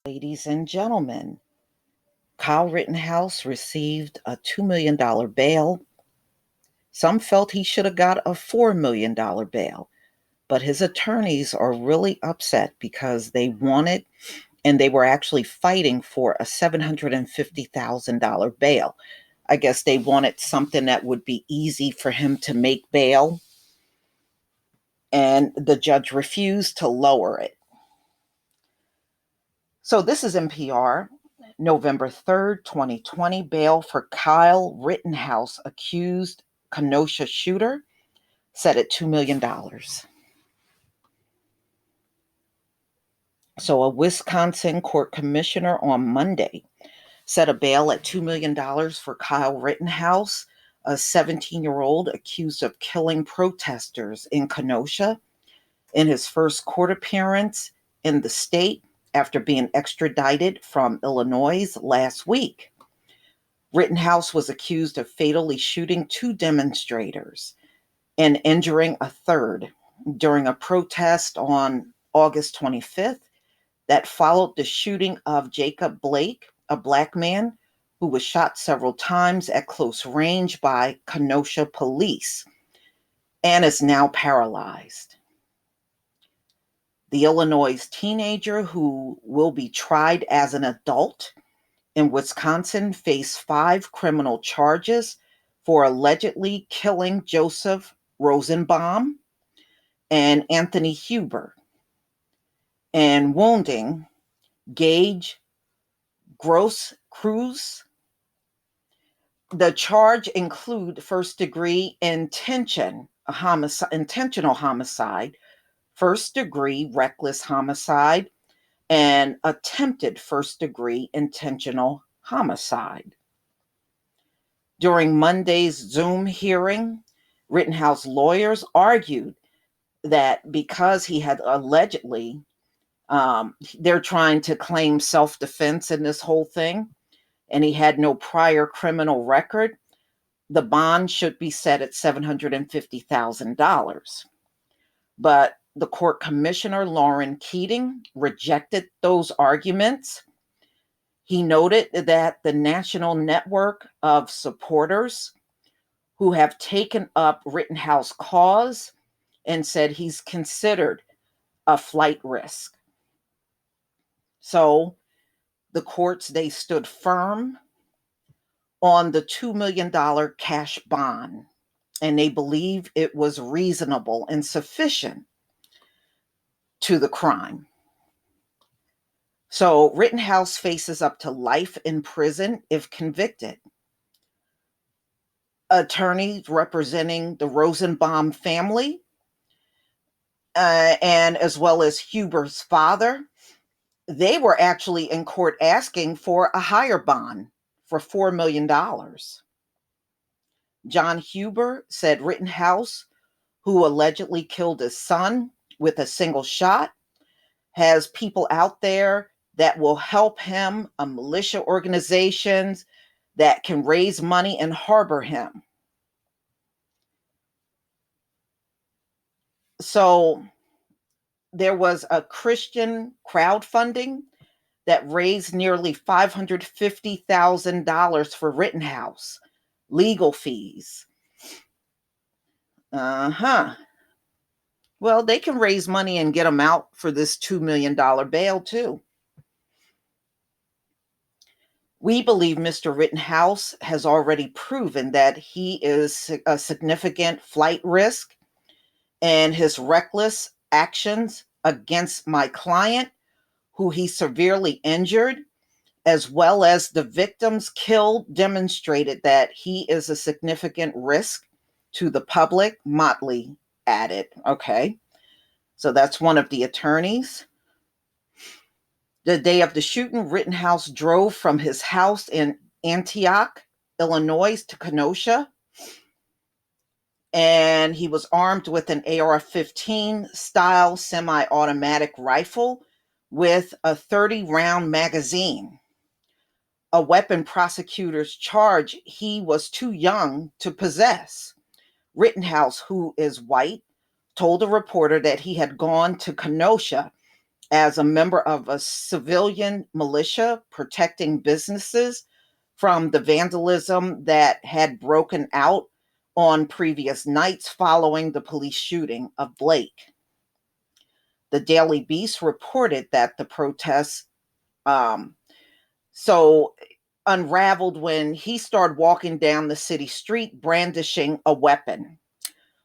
Ladies and gentlemen, Kyle Rittenhouse received a $2 million bail. Some felt he should have got a $4 million bail, but his attorneys are really upset because they wanted and they were actually fighting for a $750,000 bail. I guess they wanted something that would be easy for him to make bail, and the judge refused to lower it. So this is NPR, November 3rd, 2020. Bail for Kyle Rittenhouse, accused Kenosha shooter, set at $2 million. So a Wisconsin court commissioner on Monday set a bail at $2 million for Kyle Rittenhouse, a 17-year-old accused of killing protesters in Kenosha, in his first court appearance in the state after being extradited from Illinois last week. Rittenhouse was accused of fatally shooting two demonstrators and injuring a third during a protest on August 25th that followed the shooting of Jacob Blake, a Black man who was shot several times at close range by Kenosha police and is now paralyzed. The Illinois teenager, who will be tried as an adult in Wisconsin, faced 5 criminal charges for allegedly killing Joseph Rosenbaum and Anthony Huber and wounding Gage Gross Cruz. The charge include first-degree intentional homicide, first-degree reckless homicide, and attempted first-degree intentional homicide. During Monday's Zoom hearing, Rittenhouse lawyers argued that because he had allegedly, they're trying to claim self-defense in this whole thing, and he had no prior criminal record, the bond should be set at $750,000. But the court commissioner, Lauren Keating, rejected those arguments. He noted that the national network of supporters who have taken up Rittenhouse cause and said he's considered a flight risk. So the courts, they stood firm on the $2 million cash bond, and they believe it was reasonable and sufficient to the crime. So Rittenhouse faces up to life in prison if convicted. Attorneys representing the Rosenbaum family and as well as Huber's father, they were actually in court asking for a higher bond for $4 million. John Huber said Rittenhouse, who allegedly killed his son with a single shot, has people out there that will help him, militia organizations that can raise money and harbor him. So there was a Christian crowdfunding that raised nearly $550,000 for Rittenhouse, legal fees. Well, they can raise money and get him out for this $2 million bail too. We believe Mr. Rittenhouse has already proven that he is a significant flight risk, and his reckless actions against my client, who he severely injured, as well as the victims killed, demonstrated that he is a significant risk to the public, Motley added. Okay, so that's one of the attorneys. The day of the shooting, Rittenhouse drove from his house in Antioch, Illinois to Kenosha, and he was armed with an AR-15 style semi-automatic rifle with a 30-round magazine. A weapon prosecutors charge he was too young to possess. Rittenhouse, who is white, told a reporter that he had gone to Kenosha as a member of a civilian militia protecting businesses from the vandalism that had broken out on previous nights following the police shooting of Blake. The Daily Beast reported that the protests um, so unraveled when he started walking down the city street brandishing a weapon.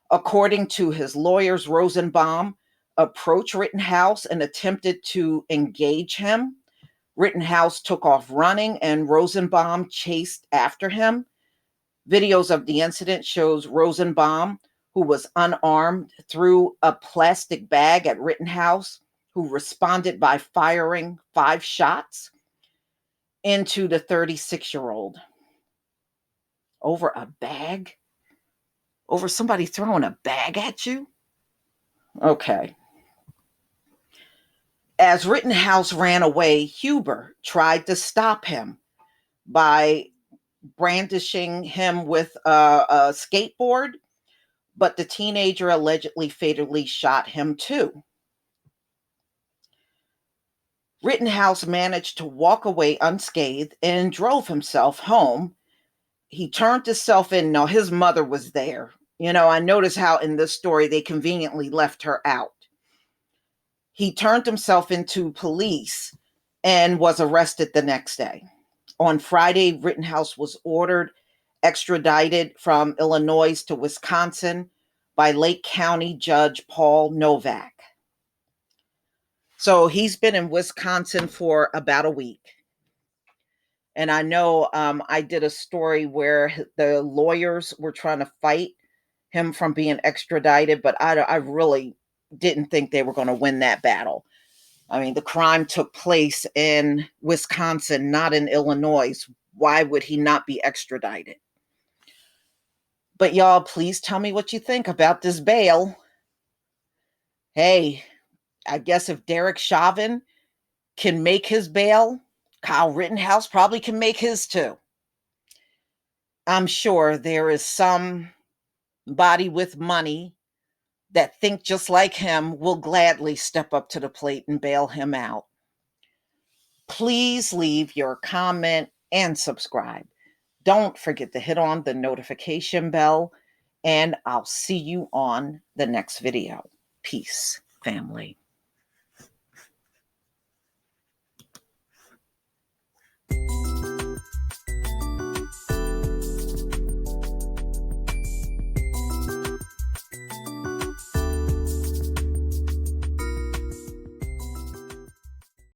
According to his lawyers, Rosenbaum approached Rittenhouse and attempted to engage him. Rittenhouse took off running and Rosenbaum chased after him. Videos of the incident shows Rosenbaum, who was unarmed, threw a plastic bag at Rittenhouse, who responded by firing 5 shots into the 36-year-old. Over a bag? Over somebody throwing a bag at you? Okay. As Rittenhouse ran away, Huber tried to stop him by brandishing him with a skateboard, but the teenager allegedly fatally shot him too. Rittenhouse managed to walk away unscathed and drove himself home. He turned himself in. No, his mother was there. I noticed how in this story they conveniently left her out. He turned himself into police and was arrested the next day. On Friday, Rittenhouse was ordered extradited from Illinois to Wisconsin by Lake County Judge Paul Novak. So he's been in Wisconsin for about a week. And I know I did a story where the lawyers were trying to fight him from being extradited, but I really didn't think they were going to win that battle. I mean, the crime took place in Wisconsin, not in Illinois. Why would he not be extradited? But y'all, please tell me what you think about this bail. Hey, I guess if Derek Chauvin can make his bail, Kyle Rittenhouse probably can make his too. I'm sure there is somebody with money that think just like him will gladly step up to the plate and bail him out. Please leave your comment and subscribe. Don't forget to hit on the notification bell, and I'll see you on the next video. Peace, family.